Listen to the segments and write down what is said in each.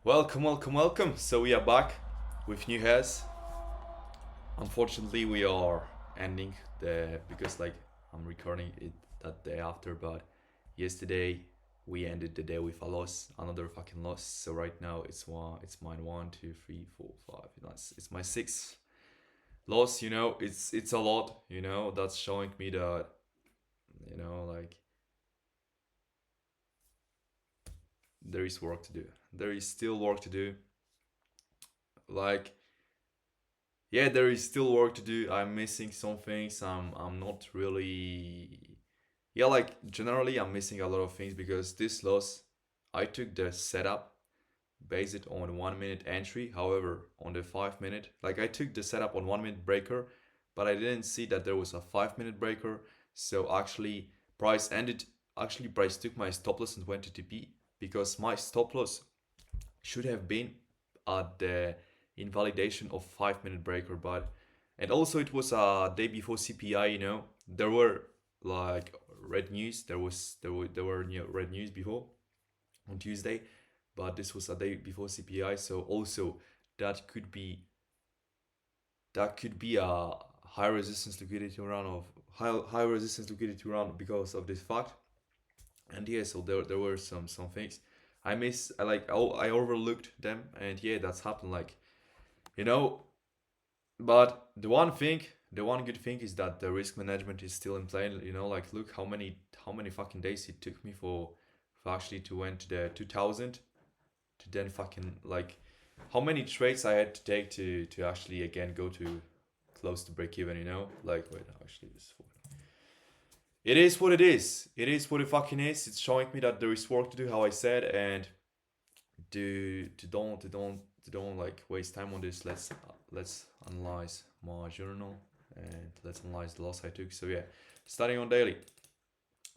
Welcome, welcome, welcome. So we are back with new hairs. Unfortunately, we are ending the because I'm recording it that day after, but yesterday we ended the day with a loss, another fucking loss. So right now it's mine one, two, three, four, five. It's my sixth loss. It's a lot. That's showing me that like there is work to do. There is still work to do. Like yeah, there is still work to do. I'm missing some things. I'm not really yeah, like generally I'm missing a lot of things because this loss I took the setup based it on 1 minute entry. However, on the 5 minute, like I took the setup on 1 minute breaker, but I didn't see that there was a 5 minute breaker. So price took my stop loss and went to TP because my stop loss should have been at the invalidation of 5 minute breaker, but and also it was a day before CPI. There were like red news. There were red news before on Tuesday, but this was a day before CPI, so also that could be that could be a high resistance liquidity round of high resistance liquidity round because of this fact. And yeah, so there were some things I overlooked them, and yeah, that's happened. You know, but the one good thing is that the risk management is still in play. Like look how many fucking days it took me for actually to went to the 2000 to then fucking like how many trades I had to take to actually again go to close to break even. Like wait, actually this. It is what it is. It is what it fucking is. It's showing me that there is work to do, how I said, and to don't like waste time on this. Let's analyze my journal and let's analyze the loss I took. So yeah, starting on daily.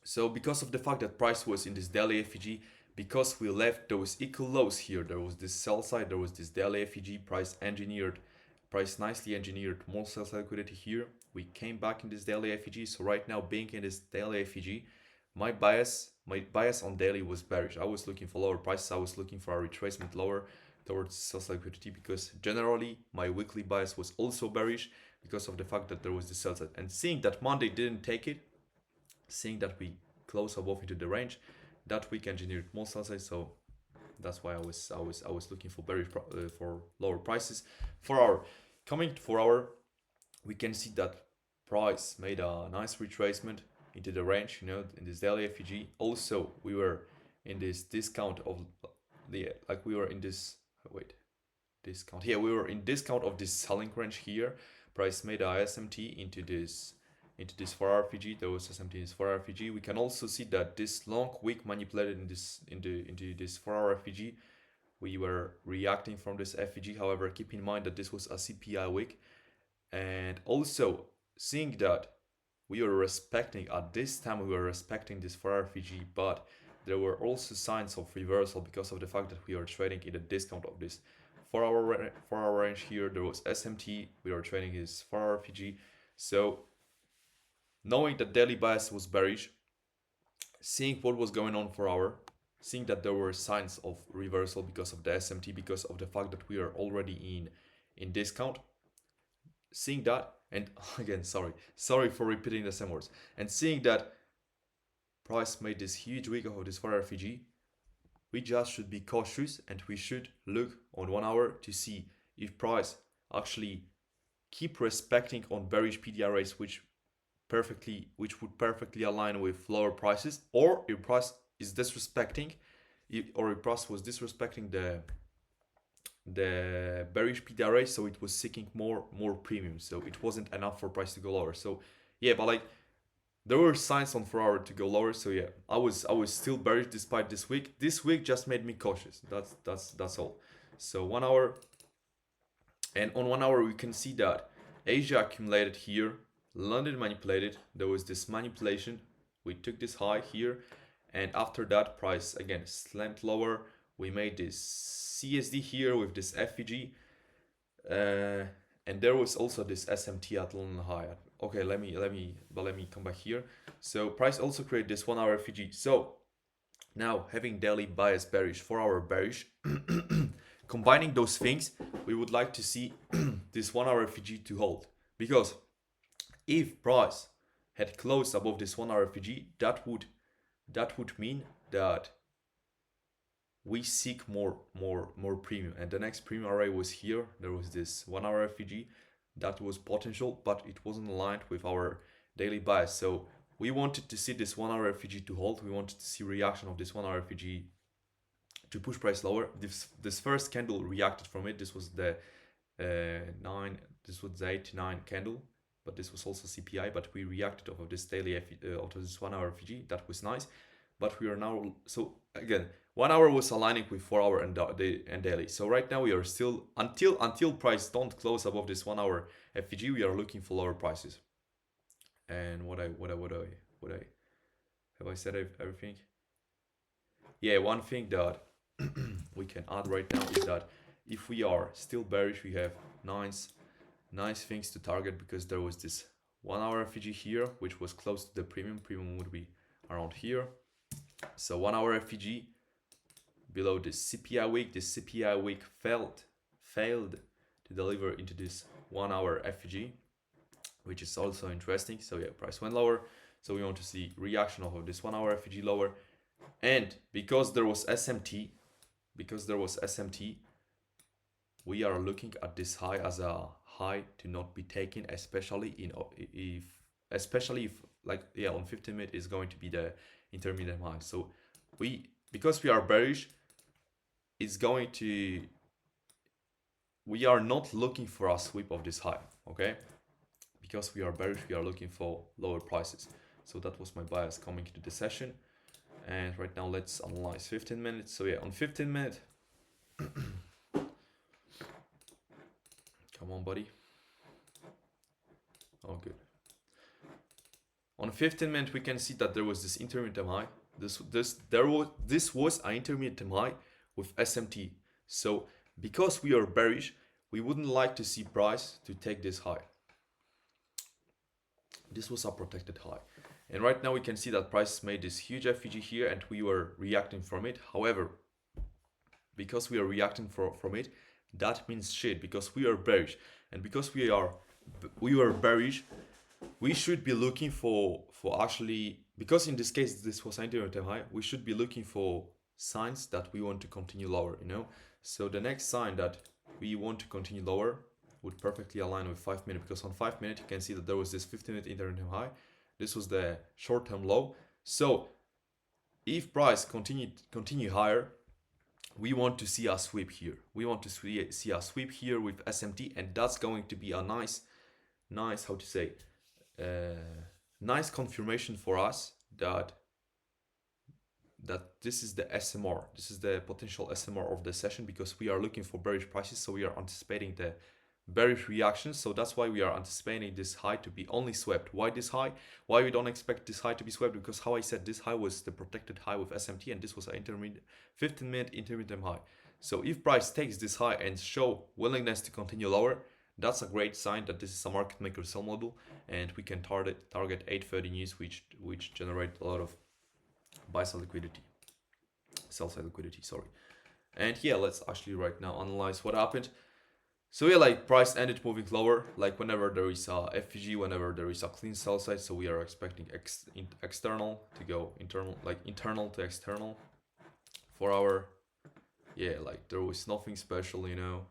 So because of the fact that price was in this daily FEG, because we left those equal lows here, there was this sell side, there was this daily FEG price nicely engineered more sell side liquidity here. We came back in this daily FEG. So right now being in this daily FEG, my bias on daily was bearish. I was looking for lower prices. I was looking for a retracement lower towards sell side liquidity because generally my weekly bias was also bearish because of the fact that there was the sell side. And seeing that Monday didn't take it, seeing that we close above into the range, that week engineered more sell side. So that's why I was looking for for lower prices. For our coming to 4 hour, we can see that price made a nice retracement into the range. In this daily FEG. Also, we were in this discount of the like we were in this wait discount. Yeah, we were in discount of this selling range here. Price made a SMT into this 4 RPG. There was SMT in this 4 RPG. We can also see that this long wick manipulated into this 4 RPG. We were reacting from this FEG. However, keep in mind that this was a CPI wick, and also seeing that we were respecting at this time we were respecting this 4 RPG, but there were also signs of reversal because of the fact that we are trading in a discount of this 4 hour range here. There was SMT. We are trading his 4 RPG. So knowing that daily bias was bearish, seeing what was going on 4 hour, seeing that there were signs of reversal because of the SMT, because of the fact that we are already in discount, seeing that, and again, sorry for repeating the same words, and seeing that price made this huge week of this 4 RPG, we just should be cautious and we should look on 1 hour to see if price actually keep respecting on bearish PDRAs, which would perfectly align with lower prices, or if price is disrespecting, or if price was disrespecting the bearish PDRA, so it was seeking more premium, so it wasn't enough for price to go lower. So yeah, but like there were signs on 4 hour to go lower. So yeah, I was still bearish despite this week. This week just made me cautious. That's all. So 1 hour, and on 1 hour we can see that Asia accumulated here, London manipulated. There was this manipulation. We took this high here, and after that price again slammed lower. We made this CSD here with this FEG, uh, and there was also this SMT at London high. Okay, let me come back here. So price also created this 1 hour FEG. So Now, having daily bias bearish, 4-hour bearish, combining those things, we would like to see this 1-hour FVG to hold. Because if price had closed above this 1-hour FVG, that would mean that we seek more premium. And the next premium array was here. There was this 1-hour FVG that was potential, but it wasn't aligned with our daily bias. So we wanted to see this 1-hour FVG to hold. We wanted to see reaction of this 1-hour FVG to push price lower. This first candle reacted from it. This was the 8-9 candle, but this was also CPI. But we reacted off of this daily of this 1-hour FVG. That was nice. But we are now, so again, 1 hour was aligning with 4 hour and daily. So right now we are still, until price don't close above this 1 hour FVG, we are looking for lower prices. And what I have I said everything? Yeah, one thing that we can add right now is that if we are still bearish, we have nice things to target, because there was this 1 hour FVG here, which was close to the premium. Premium would be around here. So 1 hour FVG below this CPI wick. This CPI wick failed to deliver into this 1 hour FVG, which is also interesting. So yeah, price went lower. So we want to see reaction of this 1 hour FVG lower. And because there was SMT, we are looking at this high as a high to not be taken, especially if like, yeah, on 15 minute is going to be the intermediate high. So because we are bearish, we are not looking for a sweep of this high, okay? Because we are bearish, we are looking for lower prices. So that was my bias coming into the session. And right now let's analyze 15 minutes. So yeah, on 15 minute, come on, buddy. Oh, good. On 15 minute, we can see that there was this intermediate high. This was an intermediate high with SMT. So because we are bearish, we wouldn't like to see price to take this high. This was a protected high. And right now we can see that price made this huge FVG here, and we were reacting from it. However, because we are reacting from it, that means shit, because we are bearish. And because we were bearish, we should be looking for actually, because in this case this was intermediate high, we should be looking for signs that we want to continue lower, you know. So the next sign that we want to continue lower would perfectly align with 5 minutes, because on 5 minutes you can see that there was this 15-minute intermediate high. This was the short-term low. So if price continue higher, we want to see a sweep here. We want to see a sweep here with SMT, and that's going to be a nice, how to say, nice confirmation for us that this is the SMR. This is the potential SMR of the session, because we are looking for bearish prices. So we are anticipating the bearish reaction. So that's why we are anticipating this high to be only swept. Why this high? Why we don't expect this high to be swept? Because how I said, this high was the protected high with SMT, and this was an 15-minute intermediate high. So if price takes this high and show willingness to continue lower, that's a great sign that this is a market maker sell model, and we can target 830 news, which generate a lot of buy side liquidity, sell side liquidity, sorry. And yeah, let's actually right now analyze what happened. So yeah, like price ended moving lower, like whenever there is a FVG, whenever there is a clean sell side. So we are expecting external to go internal, like internal to external. 4 hour, yeah, like there was nothing special, you know.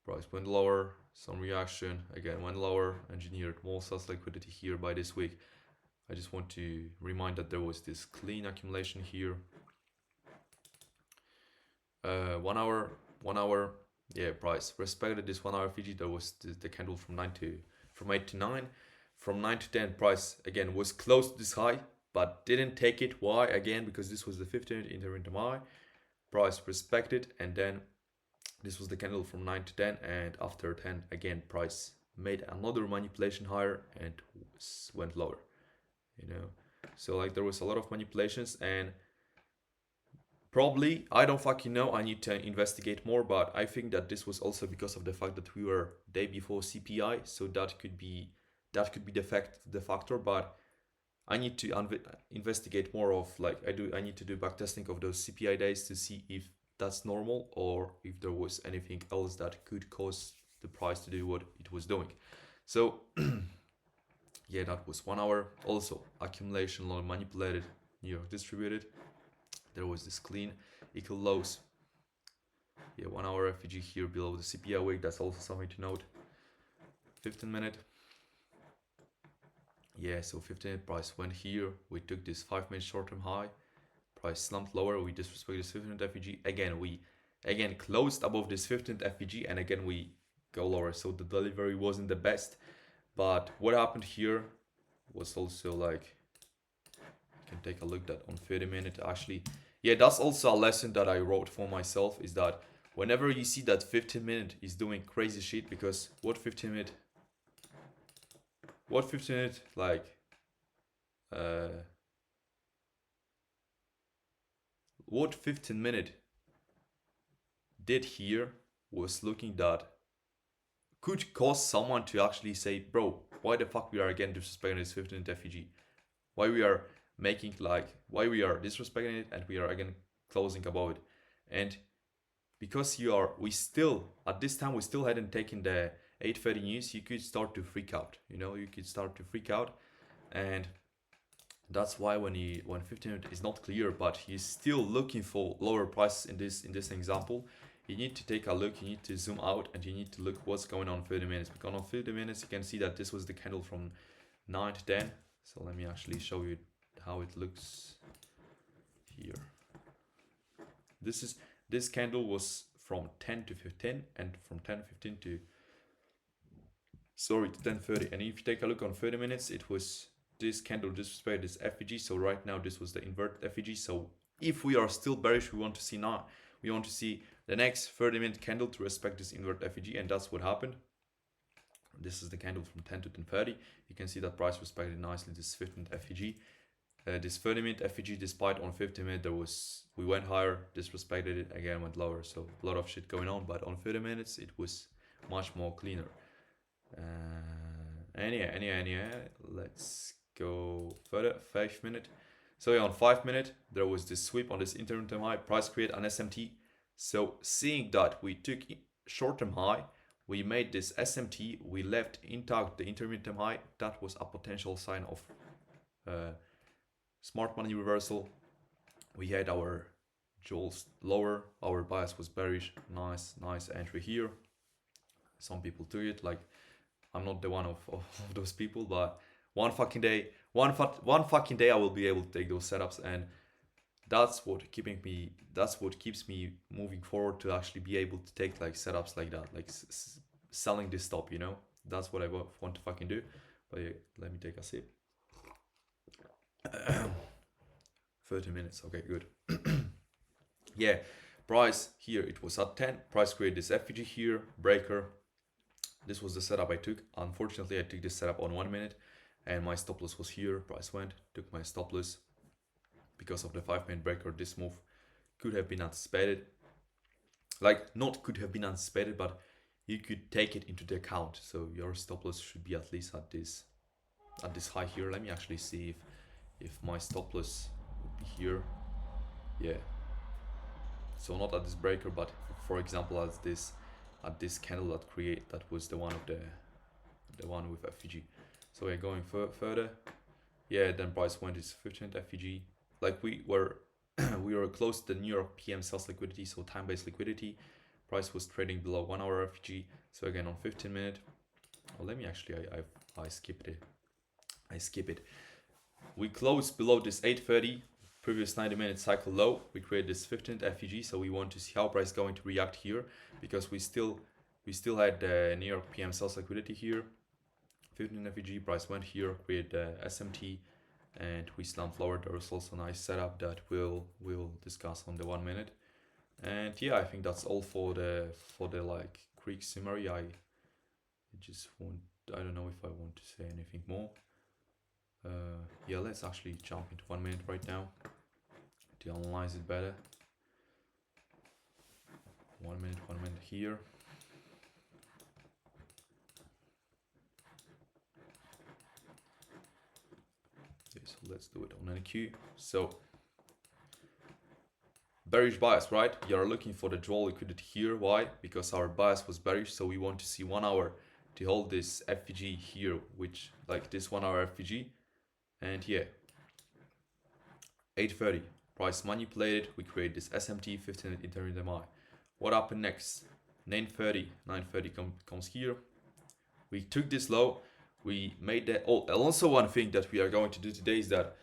Price went lower, some reaction, again went lower, engineered more sales liquidity here by this week. I just want to remind that there was this clean accumulation here. 1 hour, yeah, price respected this 1 hour FVG. There was the candle from 8 to 9. From 9 to 10, price again was close to this high, but didn't take it. Why? Again, because this was the 15-minute intermittent high. Price respected, and then this was the candle from 9 to 10, and after 10 again price made another manipulation higher and went lower, you know. So like there was a lot of manipulations, and probably, I don't fucking know, I need to investigate more, but I think that this was also because of the fact that we were day before CPI, so that could be the factor. But I need to investigate more of like I need to do backtesting of those CPI days to see if that's normal or if there was anything else that could cause the price to do what it was doing. So yeah, that was 1 hour. Also accumulation low manipulated, New York distributed. There was this clean equal lows. Yeah, 1 hour FVG here below the CPI wick. That's also something to note. 15-minute. Yeah, so 15-minute price went here. We took this 5-minute short-term high. Price slumped lower. We disrespected this 15-minute FVG. Again, we closed above this 15th FVG, and again we go lower. So the delivery wasn't the best. But what happened here was also like, you can take a look at on 30-minute actually. Yeah, that's also a lesson that I wrote for myself, is that whenever you see that 15-minute is doing crazy shit, because what 15-minute like what 15-minute did here was looking that could cause someone to actually say, bro, why the fuck we are again disrespecting this 15th FEG? Why we are making like, why we are disrespecting it and we are again closing above it? And because we still, at this time, we still hadn't taken the 8:30 news, you could start to freak out, you could start to freak out. And that's why when 15 is not clear, but he's still looking for lower prices in this example, you need to take a look, you need to zoom out, and you need to look what's going on 30 minutes. Because on 30 minutes, you can see that this was the candle from 9 to 10. So let me actually show you how it looks here. This candle was from 10 to 15 and from 10:15 to 10:30. And if you take a look on 30 minutes, it was this candle disrespected this FEG. So right now this was the inverted FEG. So if we are still bearish, we want to see the next 30-minute candle to respect this inverted FEG, and that's what happened. This is the candle from 10 to 10:30. You can see that price respected nicely this 15th FEG. This 30-minute FEG, despite on 50-minute we went higher, disrespected it, again went lower. So a lot of shit going on, but on 30 minutes it was much more cleaner. Let's go further. 5-minute. So yeah, on 5-minute there was this sweep on this interim high. Price create an SMT. So seeing that we took short-term high, we made this SMT, we left intact the intermittent high. That was a potential sign of smart money reversal. We had our jewels lower, our bias was bearish. Nice entry here. Some people took it, like I'm not the one of those people, but one fucking day I will be able to take those setups, and that's what keeps me moving forward, to actually be able to take like setups like that, like selling this stop, that's what I want to fucking do. But yeah, let me take a sip. 30 minutes, okay, good. Yeah, price here, it was at 10. Price created this FEG here, breaker. This was the setup I took. Unfortunately, I took this setup on 1 minute, and my stop loss was here. Price went, took my stop loss. Because of the 5-minute breaker, this move could have been anticipated. Like, not could have been anticipated, but you could take it into the account. So your stop loss should be at least at this high here. Let me actually see if my stop loss would be here. Yeah. So not at this breaker, but for example at this candle that was the one with FEG. So yeah, going further. Yeah, then price went is 15th FEG. Like we were close to the New York PM sales liquidity, so time-based liquidity. Price was trading below 1 hour FEG. So again on 15-minute. Oh, let me actually I skipped it. I skip it. We closed below this 8:30 previous 90-minute cycle low. We created this 15th FEG, so we want to see how price is going to react here, because we still had the New York PM sales liquidity here. 15th FEG, price went here, created the SMT, and we slumped lower. There was also a nice setup that we'll discuss on the 1 minute. And yeah, I think that's all for the like quick summary. I don't know if I want to say anything more. Yeah, let's actually jump into 1 minute right now to analyze it better. 1 minute here. So let's do it on NQ. So bearish bias, right? We are looking for the draw liquidity here. Why? Because our bias was bearish, so we want to see 1 hour to hold this FVG here, which like this 1 hour FVG. And yeah, 8:30 price manipulated, we create this SMT 15-minute intermittent MI. What happened next? 9:30 comes here. We took this low, we made that. Oh, also one thing that we are going to do today is that,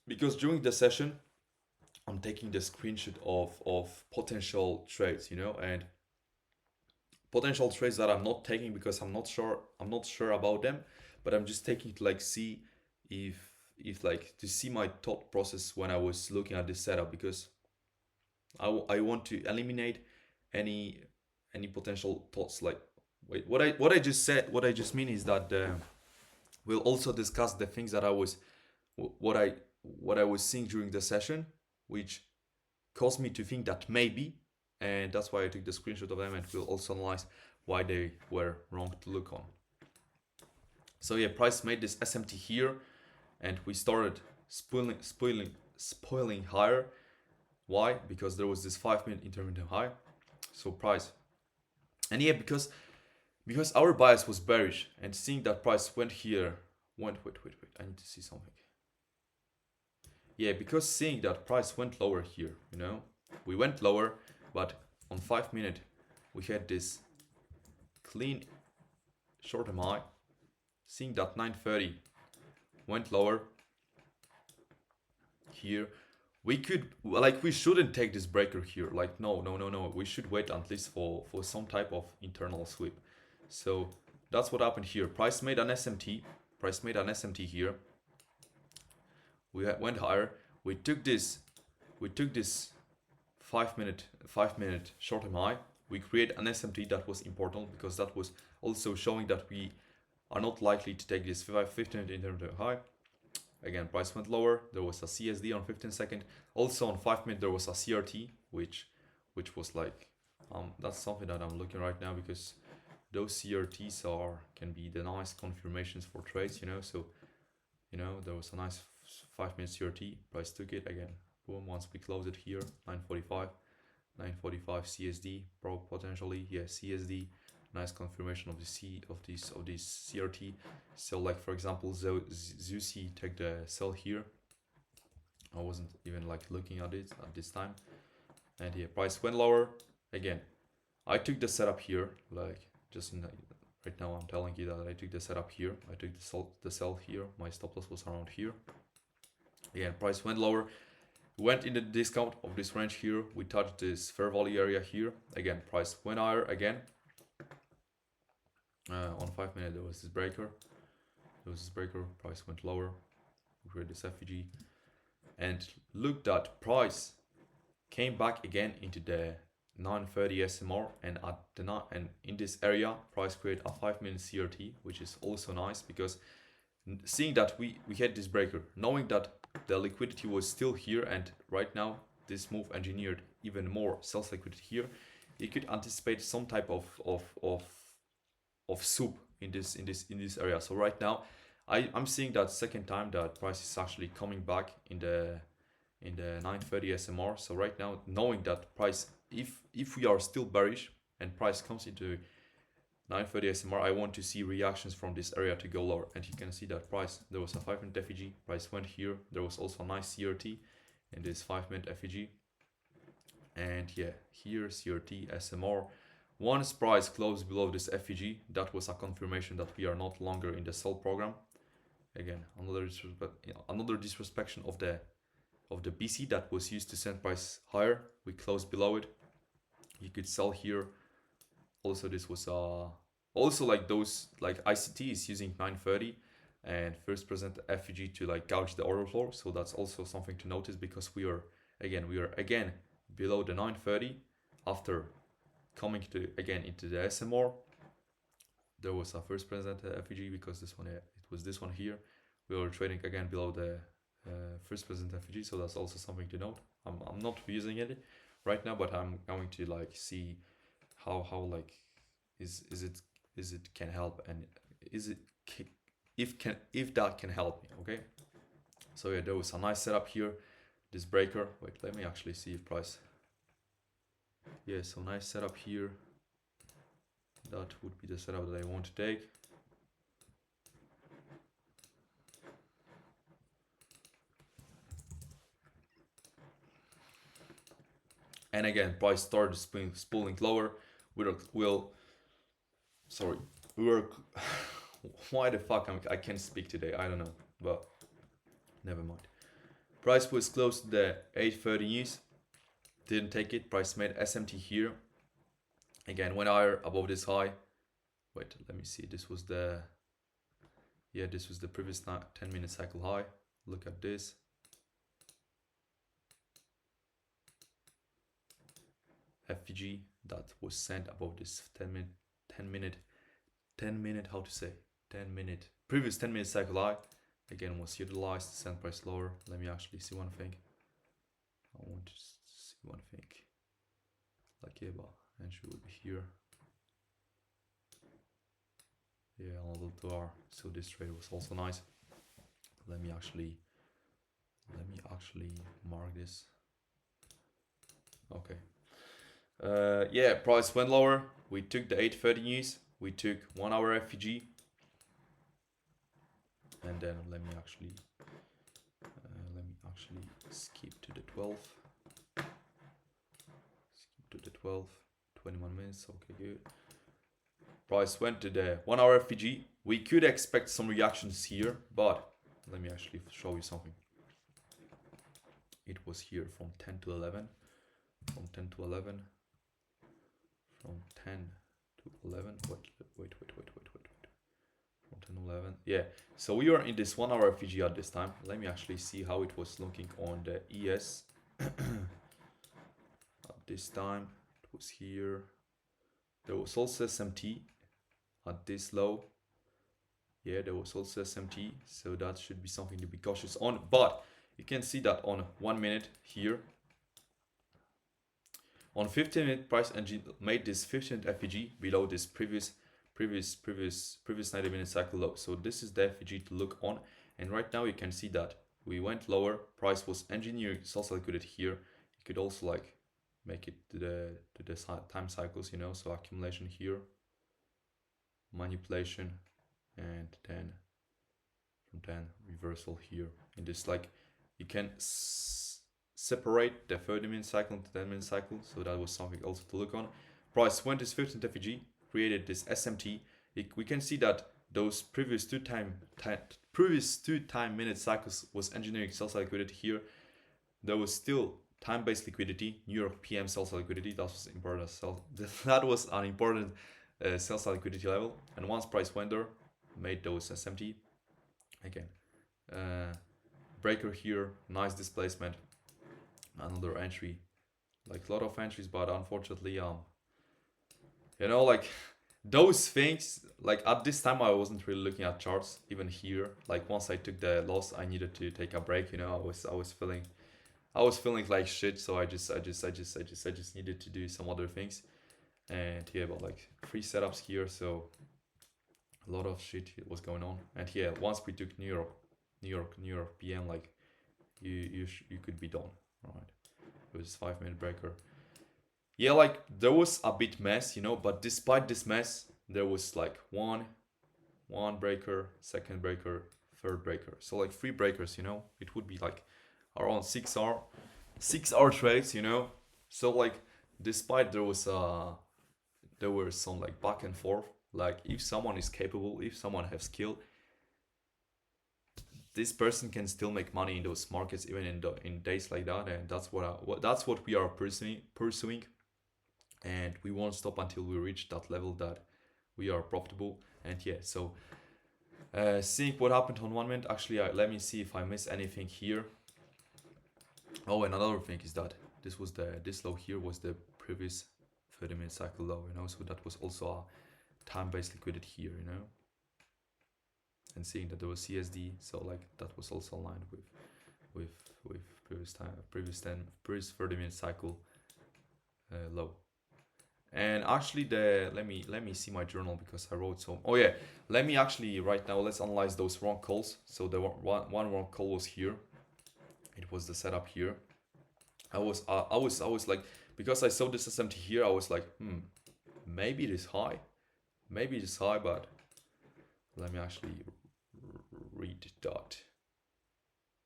because during the session I'm taking the screenshot of potential trades, you know, and potential trades that I'm not taking because I'm not sure about them, but I'm just taking to like see if like to see my thought process when I was looking at this setup, because I want to eliminate any potential thoughts. Like, wait, what I just said, what I just mean is that we'll also discuss the things that I was what I was seeing during the session, which caused me to think that maybe, and that's why I took the screenshot of them, and we'll also analyze why they were wrong to look on. So yeah, price made this SMT here, and we started spoiling higher. Why? Because there was this 5-minute intermittent high. So price, and yeah, because our bias was bearish, and seeing that price went here, wait, I need to see something. Yeah, because seeing that price went lower here, you know, we went lower, but on 5-minute we had this clean short MI. Seeing that 9:30 went lower here, we could, like, we shouldn't take this breaker here. Like, no, we should wait at least for some type of internal sweep. So that's what happened here. Price made an SMT here. We went higher. We took this 5-minute short MI. We create an SMT. That was important because that was also showing that we are not likely to take this 15-minute intermittent high. Again, price went lower. There was a CSD on 15-second. Also on 5-minute there was a CRT, which was like that's something that I'm looking right now, because those CRTs can be the nice confirmations for trades, you know. So, you know, there was a nice 5-minute CRT. Price took it again. Boom. Once we close it here, 9:45 CSD, potentially, yeah, CSD. Nice confirmation of this CRT. So like, for example, Zusi take the sell here. I wasn't even like looking at it at this time, and yeah, price went lower again. I took the setup here, like just right now I'm telling you that I took the setup here. I took the sell here. My stop loss was around here. Again, price went lower, went in the discount of this range here. We touched this fair value area here. Again, price went higher again. On 5-minute there was this breaker. Price went lower. We created this FVG, and look that price came back again into the 9:30 SMR, and and in this area price created a 5-minute CRT, which is also nice, because seeing that we had this breaker, knowing that the liquidity was still here, and right now this move engineered even more sales liquidity here, you could anticipate some type of soup in this area. So right now I'm seeing that second time that price is actually coming back in the 9:30 SMR. So right now, knowing that price, if we are still bearish and price comes into 9:30 SMR, I want to see reactions from this area to go lower. And you can see that price, there was a 5-minute FEG, price went here. There was also a nice CRT in this 5-minute FEG, and yeah, here CRT SMR. Once price closed below this FEG, that was a confirmation that we are not longer in the sell program. Again, another disrespect of the BC that was used to send price higher. We closed below it. You could sell here. Also, this was also like those, like ICT is using 9:30 and first present FEG to like gouge the order floor. So that's also something to notice, because we are again below the 9:30 after coming to again into the SMR. There was a first present FEG, because this one, it was this one here. We were trading again below the first present FEG, so that's also something to note. I'm not using it right now, but I'm going to like see how like is it can help, and is it if that can help me. Okay, So yeah, there was a nice setup here. This breaker, wait, let me actually see if price. Yeah, so nice setup here. That would be the setup that I want to take. And again, price started spooling lower. Sorry, we were. Why the fuck I can't speak today? I don't know, but never mind. Price was close to the 830 news. Didn't take it. Price made SMT here. Again, went higher above this high. Wait, let me see. This was the previous 10-minute cycle high. Look at this. FVG that was sent above this 10 minute previous 10-minute cycle high. Again, was utilized, send price lower. Let me actually see one thing. I want to see one thing. Like yeah, but entry will be here. Yeah, another door. So this trade was also nice. Let me actually mark this. Okay. Yeah, price went lower. We took the 830 news. We took 1 hour FVG. And then let me actually skip to the 12. Skip to the 12. 21 minutes. Okay, good. Price went to the 1 hour FVG. We could expect some reactions here, but let me actually show you something. It was here from 10 to 11. From 10 to 11. From 10 to 11. Wait. From 10 to 11. Yeah. So we are in this 1 hour FVG at this time. Let me actually see how it was looking on the ES. At this time, it was here. There was also SMT at this low. Yeah, there was also SMT, so that should be something to be cautious on. But you can see that on 1 minute here. On 15-minute, price engine made this 15-minute FVG below this previous 90-minute cycle low. So this is the FVG to look on. And right now you can see that we went lower. Price was engineered, it's also liquidated here. You could also like make it to the time cycles, you know, so accumulation here, manipulation, and then from then reversal here. In this, like, you can separate the 30-minute cycle into 10-minute cycle, so that was something also to look on. Price went this 15th FVG, created this SMT. We can see that those previous two time minute cycles was engineering sell side liquidity here. There was still time-based liquidity, New York PM sell side liquidity. That was important. That was an important sell side liquidity level. And once price went there, made those SMT again. Breaker here, nice displacement. Another entry, like a lot of entries, but unfortunately, you know, like those things, like at this time I wasn't really looking at charts. Even here, like once I took the loss, I needed to take a break. You know, I was feeling like shit. So I just needed to do some other things. And yeah, but like 3 setups here, so a lot of shit was going on. And yeah, once we took New York PM, like you could be done. Alright, it was 5-minute breaker. Yeah, like there was a bit mess, you know, but despite this mess, there was like one breaker, second breaker, third breaker. So like 3 breakers, you know, it would be like around 6 hour trades, you know. So like despite there were some like back and forth, like if someone is capable, if someone has skill, this person can still make money in those markets even in days like that. And that's what we are pursuing, and we won't stop until we reach that level that we are profitable. And yeah, so seeing what happened on 1 minute, actually let me see if I miss anything here. Oh, and another thing is that this low here was the previous 30-minute cycle low, you know, so that was also a time-based liquidity here, you know. And seeing that there was CSD, so like that was also aligned with previous 30-minute cycle low. And actually, let me see my journal because I wrote some. Oh yeah, let me actually right now let's analyze those wrong calls. So the one wrong call was here. It was the setup here. I was like, because I saw this SMT here, I was like, maybe it is high, but let me actually read that.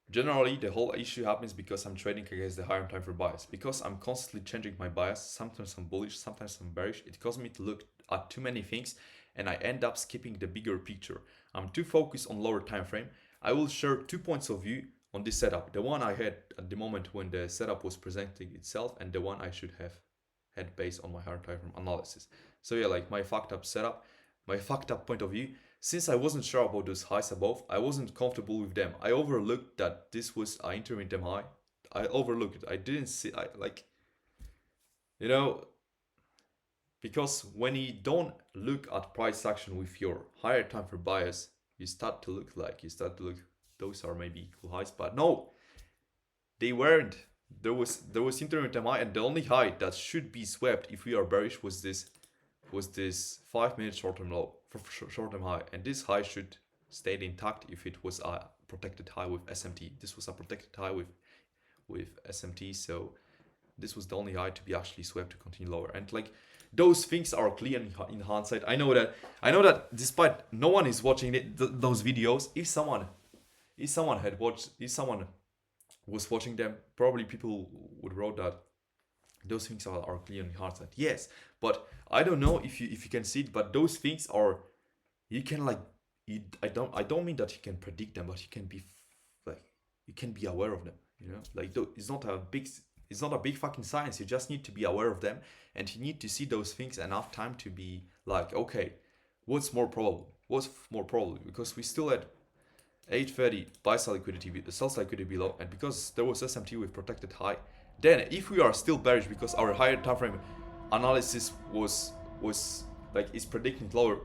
Generally, the whole issue happens because I'm trading against the higher time for bias. Because I'm constantly changing my bias, sometimes I'm bullish, sometimes I'm bearish, it causes me to look at too many things and I end up skipping the bigger picture. I'm too focused on lower time frame. I will share 2 points of view on this setup. The one I had at the moment when the setup was presenting itself and the one I should have had based on my higher time frame analysis. So yeah, like my fucked up setup, my fucked up point of view. Since I wasn't sure about those highs above, I wasn't comfortable with them. I overlooked that this was an intermittent high. I overlooked it. I didn't see, you know, because when you don't look at price action with your higher time for bias, you start to look, those are maybe equal highs, but no, they weren't. There was intermittent high, and the only high that should be swept if we are bearish was this 5 minute short-term low for short-term high, and this high should stay intact if it was a protected high with SMT. This was a protected high with SMT, so this was the only high to be actually swept to continue lower. And like those things are clear in hindsight. I know that despite no one is watching those videos, if someone was watching them, probably people would wrote that those things are clear in hindsight. Yes, but I don't know if you can see it, but those things are, you can like I don't mean that you can predict them, but you can be like, you can be aware of them. Like it's not a big fucking science. You just need to be aware of them, and you need to see those things enough time to be like, okay, what's more probable? Because we still had 830 buy side liquidity, the sell side liquidity below, and because there was SMT with protected high, then if we are still bearish because our higher time frame analysis was like is predicting lower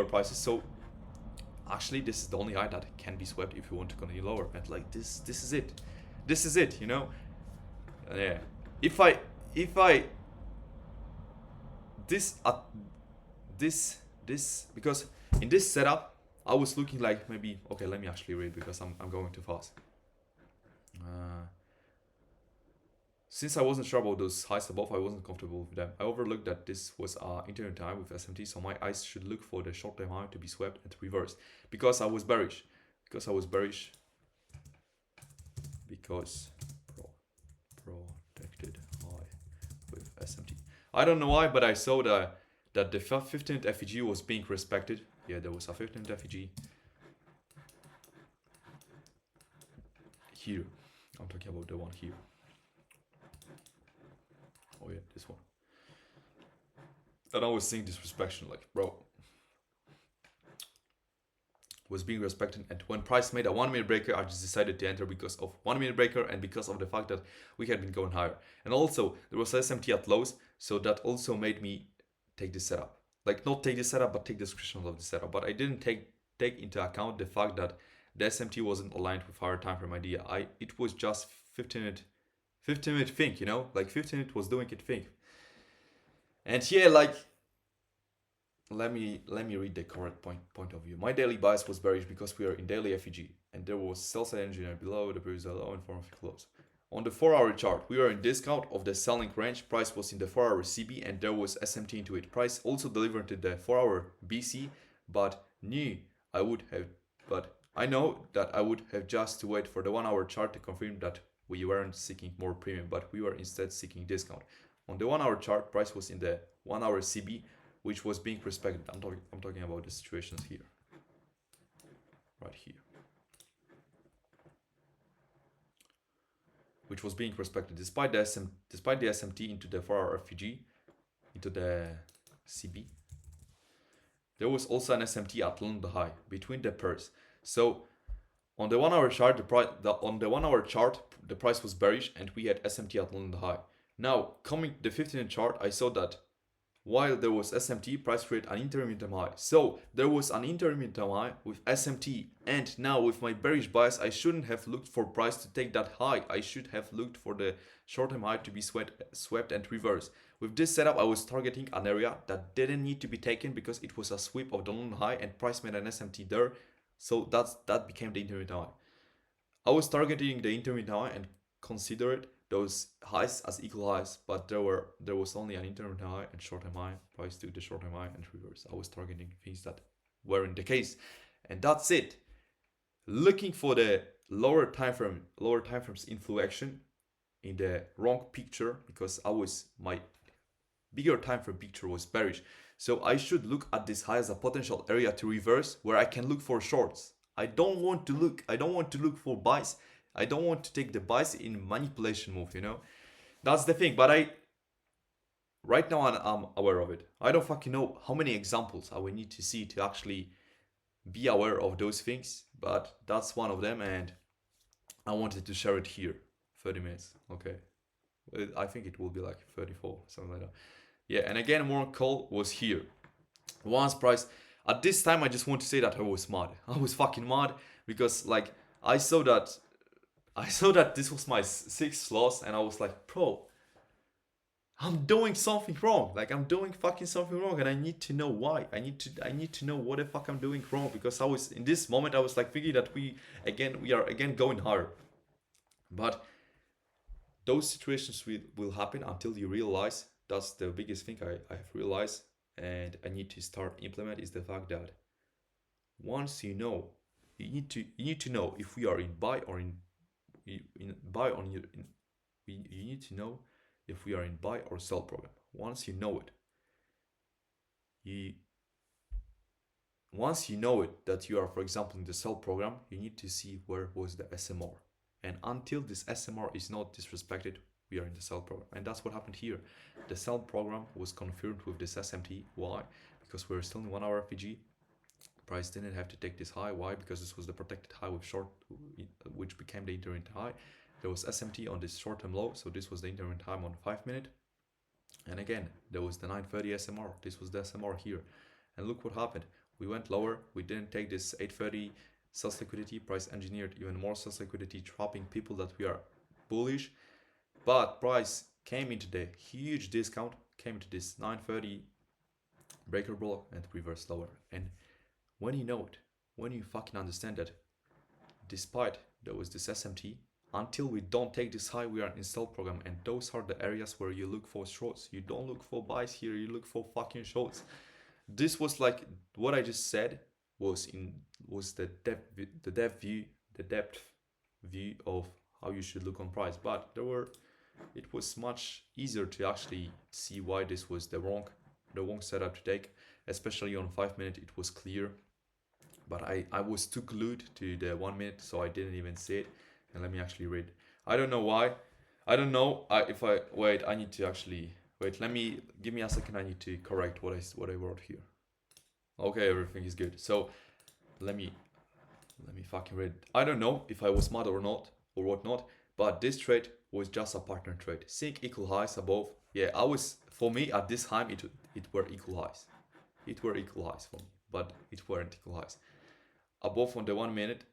prices, so actually this is the only high that can be swept if you want to continue lower. And like this is it, yeah. If I this because in this setup I was looking like, maybe, okay, let me actually read because I'm going too fast. Since I wasn't sure about those highs above, I wasn't comfortable with them. I overlooked that this was intermittent high with SMT, so my eyes should look for the short-term high to be swept and reversed. Because I was bearish. Because protected high with SMT. I don't know why, but I saw that the 15th FEG was being respected. Yeah, there was a 15th FEG here. I'm talking about the one here. Oh yeah, this one. And I was seeing this disrespect, like, bro, was being respected. And when price made a 1 minute breaker, I just decided to enter because of 1 minute breaker and because of the fact that we had been going higher. And also there was SMT at lows, so that also made me take this setup. Like, not take this setup, but take descriptions of the setup. But I didn't take into account the fact that the SMT wasn't aligned with higher time frame idea. It was just 15 minute thing, like 15 minute was doing it thing. And yeah, like, let me read the correct point of view. My daily bias was bearish because we are in daily FEG and there was sell side engineer below the previous low in form of close. On the 4-hour chart, we are in discount of the selling range. Price was in the 4-hour CB and there was SMT into it. Price also delivered to the 4-hour BC, but I know that I would have just to wait for the 1-hour chart to confirm that we weren't seeking more premium, but we were instead seeking discount. On the 1-hour chart, price was in the 1-hour CB, which was being respected. I'm talking about the situations here, right here, which was being respected despite the SMT into the 4-hour FEG, into the CB. There was also an SMT at along the high between the pairs. So on the 1-hour chart, the price was bearish and we had SMT at along the high. Now coming to the 15-minute chart, I saw that while there was SMT, price created an intermittent high. So there was an intermittent high with SMT, and now with my bearish bias, I shouldn't have looked for price to take that high. I should have looked for the short-term high to be swept and reversed. With this setup, I was targeting an area that didn't need to be taken because it was a sweep of the London high and price made an SMT there. So that became the intermittent high. I was targeting the intermittent high and considered those highs as equal highs, but there was only an intermittent high and short-term high. Price took the short-term high and reverse. I was targeting things that weren't the case, and that's it. Looking for the lower time frames inflow action in the wrong picture, because my bigger time frame picture was bearish. So I should look at this high as a potential area to reverse where I can look for shorts. I don't want to look for buys. I don't want to take the buys in manipulation move, That's the thing, but right now I'm aware of it. I don't fucking know how many examples I will need to see to actually be aware of those things, but that's one of them, and I wanted to share it here. 30 minutes, okay. I think it will be like 34, something like that. Yeah, and again, more call was here. Once price, at this time, I just want to say that I was mad. I was fucking mad because like I saw that this was my sixth loss, and I was like, bro, I'm doing something wrong. Like I'm doing fucking something wrong, and I need to know why. I need to know what the fuck I'm doing wrong, because I was in this moment I was like thinking that we are again going higher. But those situations will happen until you realize. That's the biggest thing I have realized, and I need to start implement, is the fact that once you know, you need to know if we are in buy or in buy on your you need to know if we are in buy or sell program. Once you know it, that you are, for example, in the sell program, you need to see where was the SMR, and until this SMR is not disrespected, we are in the sell program. And that's what happened here. The sell program was confirmed with this SMT. Why? Because we're still in 1 hour FVG. Price didn't have to take this high. Why? Because this was the protected high with short, which became the intermittent high. There was SMT on this short-term low, so this was the intermittent time on 5 minute. And again, there was the 930 SMR. This was the SMR here. And look what happened. We went lower. We didn't take this 830 sales liquidity. Price engineered even more sales liquidity, trapping people that we are bullish. But price came into the huge discount, came into this 930 breaker block and reversed lower. And when you know it, when you fucking understand that, despite there was this SMT, until we don't take this high, we are in sell program, and those are the areas where you look for shorts. You don't look for buys here, you look for fucking shorts. This was like what I just said was the depth view of how you should look on price, but it was much easier to actually see why this was the wrong setup to take, especially on 5 minute. It was clear, but I was too glued to the 1 minute, so I didn't even see it. And let me actually read. I don't know why. I don't know if I wait. I need to actually wait. Give me a second. I need to correct what I wrote here. Okay, everything is good. So let me fucking read. I don't know if I was mad or not or whatnot, but this trade was just a partner trade. Seeing equal highs above. Yeah, for me at this time it were equal highs. It were equal highs for me, but it weren't equal highs. Above on the 1 minute,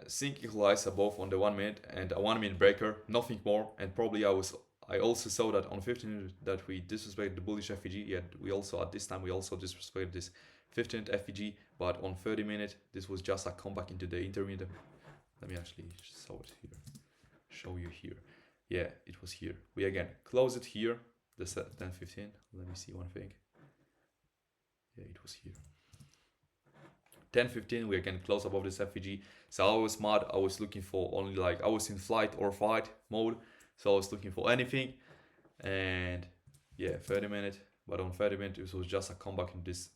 seeing equal highs above on the 1 minute, and a 1 minute breaker, nothing more. And probably I also saw that on 15 minutes that we disrespected the bullish FVG. Yeah, we also at this time we also disrespected this 15th FVG, but on 30 minutes this was just a comeback into the intermediate. Let me actually show you here. Yeah, it was here. We again close it here, the 10:15. Let me see one thing. Yeah, it was here. 10:15. We again close above this FVG. So I was mad. I was looking for only I was in flight or fight mode. So I was looking for anything. And yeah, 30 minutes. But on 30 minutes, it was just a comeback in this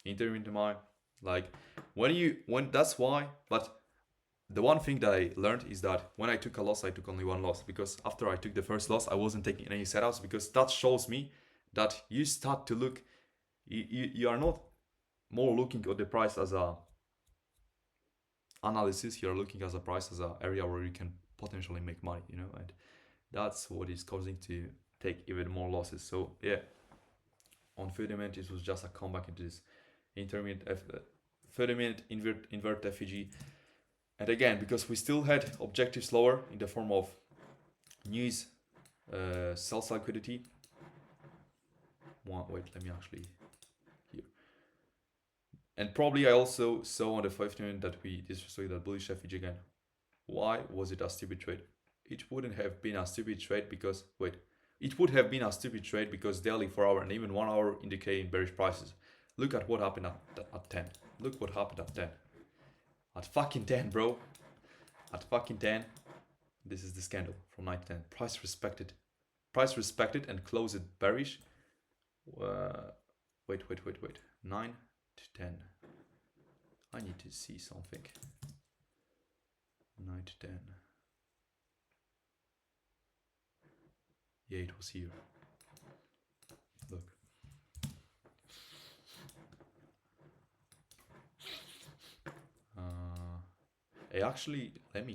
intermittent mine. That's why. But the one thing that I learned is that when I took a loss, I took only one loss, because after I took the first loss, I wasn't taking any setups, because that shows me that you start to look, you are not more looking at the price as a analysis, you're looking at the price as an area where you can potentially make money, and that's what is causing to take even more losses. So yeah, on 30-minute it was just a comeback into this intermediate 30-minute invert FEG. And again, because we still had objectives lower in the form of news, sell-side liquidity. Wait, let me actually here. And probably I also saw on the 5-minute that we disrespected that bullish FEG again. Why was it a stupid trade? It wouldn't have been a stupid trade because, wait, it would have been a stupid trade because daily 4 hour and even 1 hour indicating bearish prices. Look at what happened at 10. Look what happened at 10. At fucking 10, bro. At fucking 10. This is the scandal from 9 to 10. Price respected. Price respected and closed it bearish. Wait. 9 to 10. I need to see something. 9 to 10. Yeah, it was here. Look. Actually,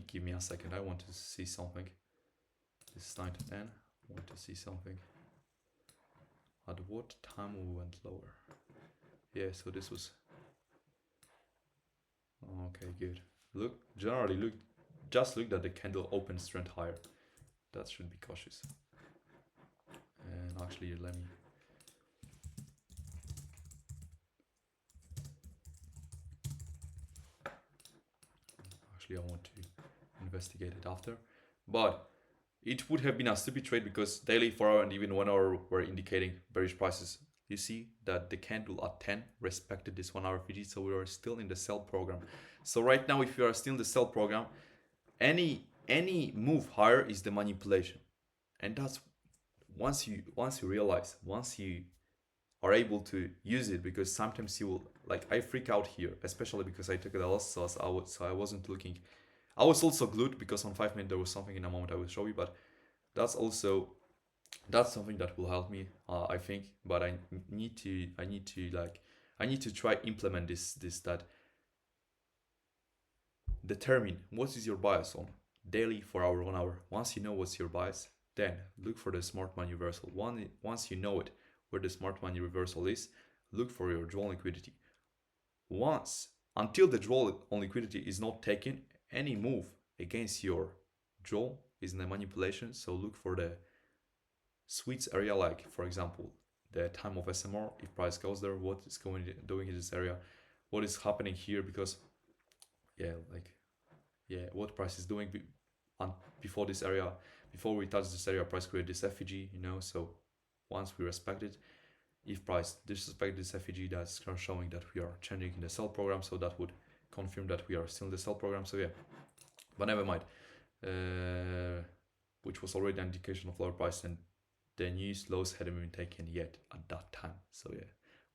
give me a second. I want to see something. This is 9 to 10. I want to see something. At what time we went lower? Yeah, so this was... Okay, good. Look, generally, just look that the candle opens trend higher. That should be cautious. And actually, let me... Actually, I want to investigate it after. But it would have been a stupid trade because daily 4 hour and even 1 hour were indicating bearish prices. You see that the candle at 10 respected this 1 hour FG, so we are still in the sell program. So right now, if you are still in the sell program, any move higher is the manipulation. And that's once you realize, once you are able to use it, because sometimes you will, like, I freak out here, especially because I took a loss, so I wasn't looking. I was also glued because on 5 minutes there was something in a moment I will show you, but that's something that will help me, I think. But I need to try implement this that determine what is your bias on daily 4 hour 1 hour. Once you know what's your bias, then look for the smart money reversal. Once you know it, where the smart money reversal is, look for your draw liquidity. Until the draw on liquidity is not taken, any move against your draw is a manipulation. So look for the sweets area, like for example the time of SMR. If price goes there, what is doing in this area, what is happening here, because what price is doing before this area, before we touch this area, price create this FEG, so once we respect it, if price disrespect this FEG, that's showing that we are changing in the sell program, so that would confirm that we are still in the sell program. So yeah, but never mind, which was already an indication of lower price, and the news lows hadn't been taken yet at that time. So yeah,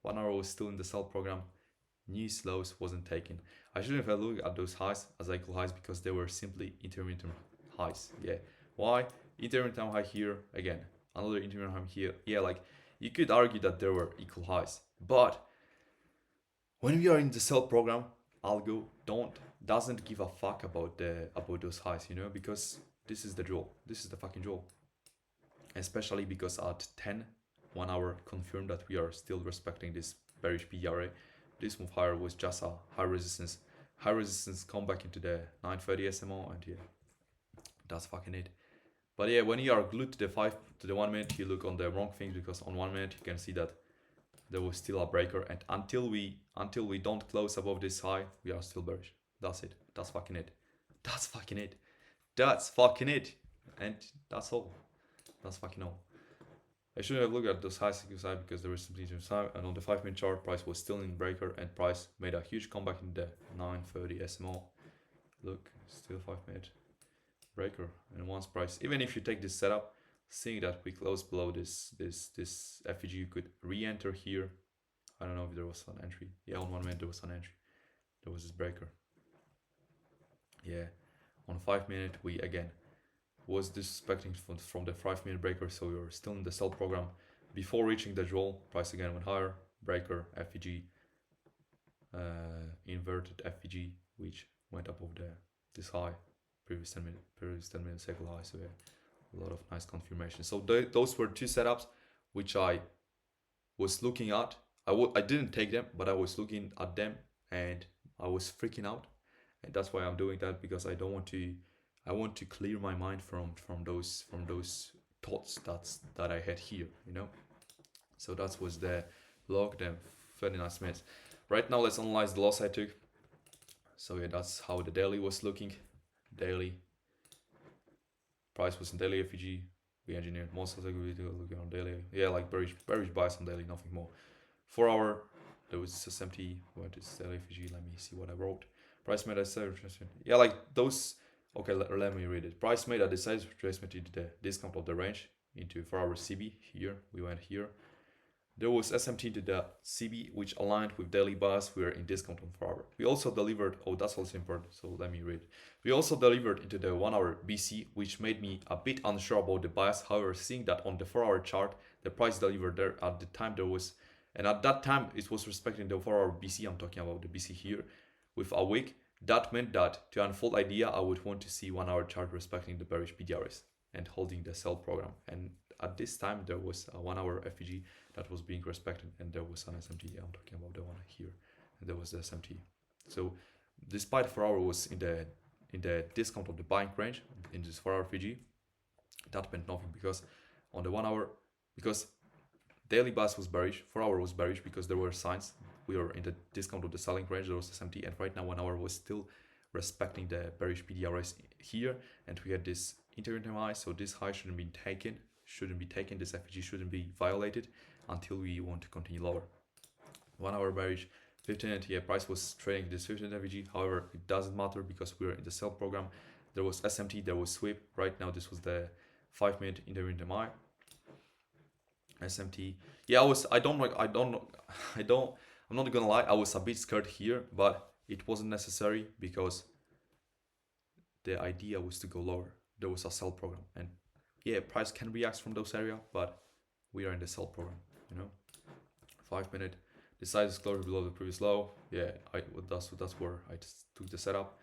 1 hour was still in the sell program, news lows wasn't taken. I shouldn't have looked at those highs as equal highs because they were simply intermittent highs. Yeah, why? Intermittent high here, again another intermittent high here. Yeah, like you could argue that there were equal highs, but when we are in the sell program, algo doesn't give a fuck about those highs, because this is the draw. This is the fucking draw. Especially because at 10, 1 hour confirmed that we are still respecting this bearish PRA. This move higher was just a high resistance come back into the 930 SMO, and yeah, that's fucking it. But yeah, when you are glued to the 1 minute, you look on the wrong things, because on 1 minute you can see that there was still a breaker, and until we don't close above this high, we are still bearish. That's it. That's fucking it. That's fucking it. That's fucking it. And that's all. That's fucking all. I shouldn't have looked at those highs because there was simply too high, and on the 5 minute chart, price was still in breaker, and price made a huge comeback in the 930 SMO. Look, still 5 minute breaker, and once price, even if you take this setup, seeing that we close below this FEG, you could re-enter here. I don't know if there was an entry. Yeah, on 1 minute there was an entry. There was this breaker. Yeah, on 5 minute we again was disrespecting from the 5 minute breaker, so we were still in the sell program. Before reaching the draw, price again went higher, breaker, FEG, inverted FEG, which went above this high, previous 10 minute cycle high. So yeah, a lot of nice confirmation. So those were two setups which I was looking at. I didn't take them, but I was looking at them and I was freaking out. And that's why I'm doing that, because I don't want to. I want to clear my mind from those thoughts that I had here. So that was the log, then 39 minutes. Right now, let's analyze the loss I took. So yeah, that's how the daily was looking. Daily price was in daily FEG. We engineered most of the looking on daily. Yeah, like bearish bias on daily, nothing more. 4 hour, there was SMT. What is daily FEG? Let me see what I wrote. Price made at yeah, like those. Okay, let me read it. Price made a decisive retracement into the discount of the range into 4 hour CB. Here we went here. There was SMT to the CB, which aligned with daily bias. We were in discount on 4 hour. We also delivered, oh, that's also important, so let me read. We also delivered into the 1 hour BC, which made me a bit unsure about the bias. However, seeing that on the 4 hour chart, the price delivered there at the time there was, and at that time it was respecting the 4 hour BC. I'm talking about the BC here with a wick. That meant that to unfold idea, I would want to see 1 hour chart respecting the bearish PDRS and holding the sell program. And at this time, there was a 1 hour FEG that was being respected, and there was an SMT. I'm talking about the one here, and there was the SMT. So, despite 4 hour was in the discount of the buying range in this 4 hour FEG, that meant nothing, because on the 1 hour, because daily bias was bearish, 4 hour was bearish because there were signs. We were in the discount of the selling range, there was SMT, and right now 1 hour was still respecting the bearish PDRS here, and we had this intermittent high, so this high shouldn't be taken. This FEG shouldn't be violated until we want to continue lower. 1 hour bearish, 15-minute, yeah, price was trading this 15-minute FEG. However, it doesn't matter because we're in the sell program. There was SMT, there was sweep. Right now, this was the 5-minute intermittent high. SMT, yeah, I'm not gonna lie, I was a bit scared here, but it wasn't necessary because the idea was to go lower. There was a sell program, and yeah, price can react from those area, but we are in the sell program, 5-minute, the size is closed below the previous low. Yeah, that's where I just took the setup.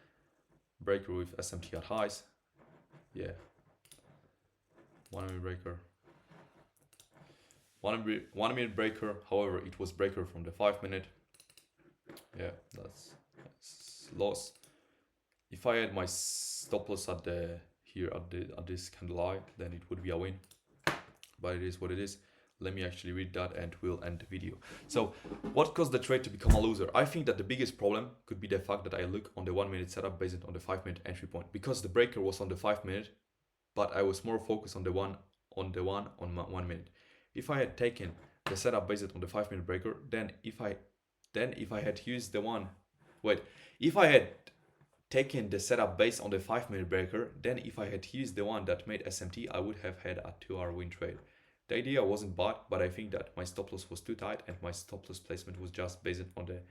Breaker with SMT at highs. Yeah, 1 minute breaker. 1 minute breaker. However, it was breaker from the 5-minute. Yeah, that's loss. If I had my stop loss at this candle high, then it would be a win. But it is what it is. Let me actually read that and we'll end the video. So, what caused the trade to become a loser? I think that the biggest problem could be the fact that I look on the 1 minute setup based on the 5-minute entry point, because the breaker was on the 5-minute, but I was more focused on the one on 1 minute. If I had taken the setup based on the 5-minute breaker, then if I had used the one, if I had taken the setup based on the 5-minute breaker, then if I had used the one that made SMT, I would have had a 2 hour win trade. The idea wasn't bad, but I think that my stop loss was too tight, and my stop loss placement was just based on the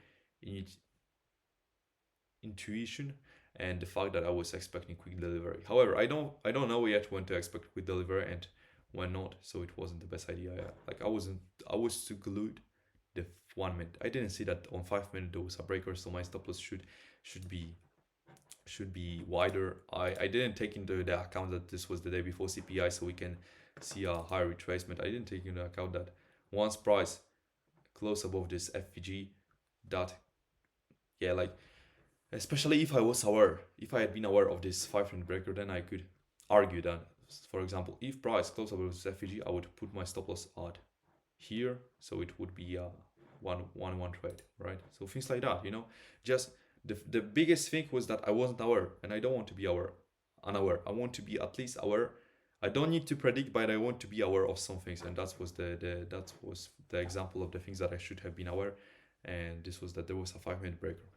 intuition and the fact that I was expecting quick delivery. However, I don't know yet when to expect quick delivery and when not, so it wasn't the best idea. Like I was too glued the 1 minute. I didn't see that on 5-minute there was a breaker, so my stop loss should be wider. I didn't take into the account that this was the day before CPI, so we can see a higher retracement. I didn't take into account that once price close above this FEG, that especially if I had been aware of this 5-minute breaker, then I could argue that, for example, if price close above this FEG, I would put my stop loss at here, so it would be a 1-1 trade, right? So things like that, just the biggest thing was that I wasn't aware, and I don't want to be unaware. I want to be at least aware. I don't need to predict, but I want to be aware of some things, and that was the example of the things that I should have been aware. And this was that there was a 5-minute breaker.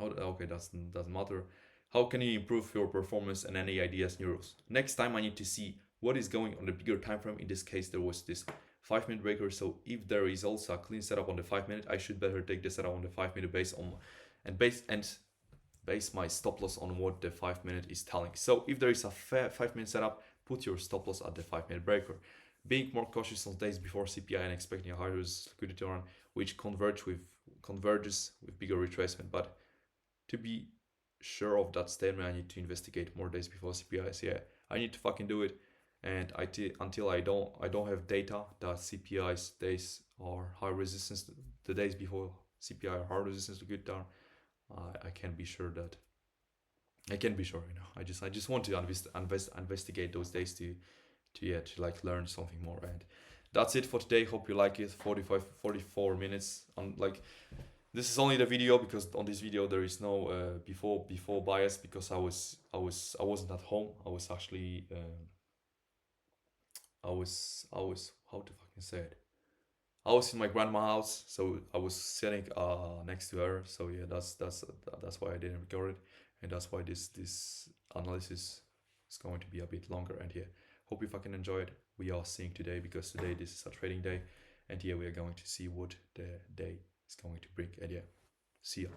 Okay, that doesn't matter. How can you improve your performance and any ideas, Neuros? Next time I need to see what is going on the bigger time frame. In this case, there was this 5-minute breaker. So if there is also a clean setup on the 5-minute, I should better take the setup on the 5-minute base my stop loss on what the 5-minute is telling. So if there is a 5-minute setup, put your stop loss at the 5-minute breaker. Being more cautious on days before CPI and expecting a higher liquidity run, which converges with bigger retracement. But to be sure of that statement, I need to investigate more days before CPI. So yeah, I need to fucking do it. and until I don't have data that CPI's days are high resistance, the days before CPI are high resistance to good down, I can't be sure that I can be sure. I just want to investigate those days to like learn something more. And that's it for today. Hope you like it. 44 minutes on like this is only the video, because on this video there is no before bias, because I wasn't at home. I was actually I was how to fucking say it. I was in my grandma's house, so I was sitting next to her. So yeah, that's why I didn't record it, and that's why this analysis is going to be a bit longer. And yeah, hope you fucking enjoy it. We are seeing today, because today this is a trading day, and yeah, we are going to see what the day is going to bring. And yeah, see ya.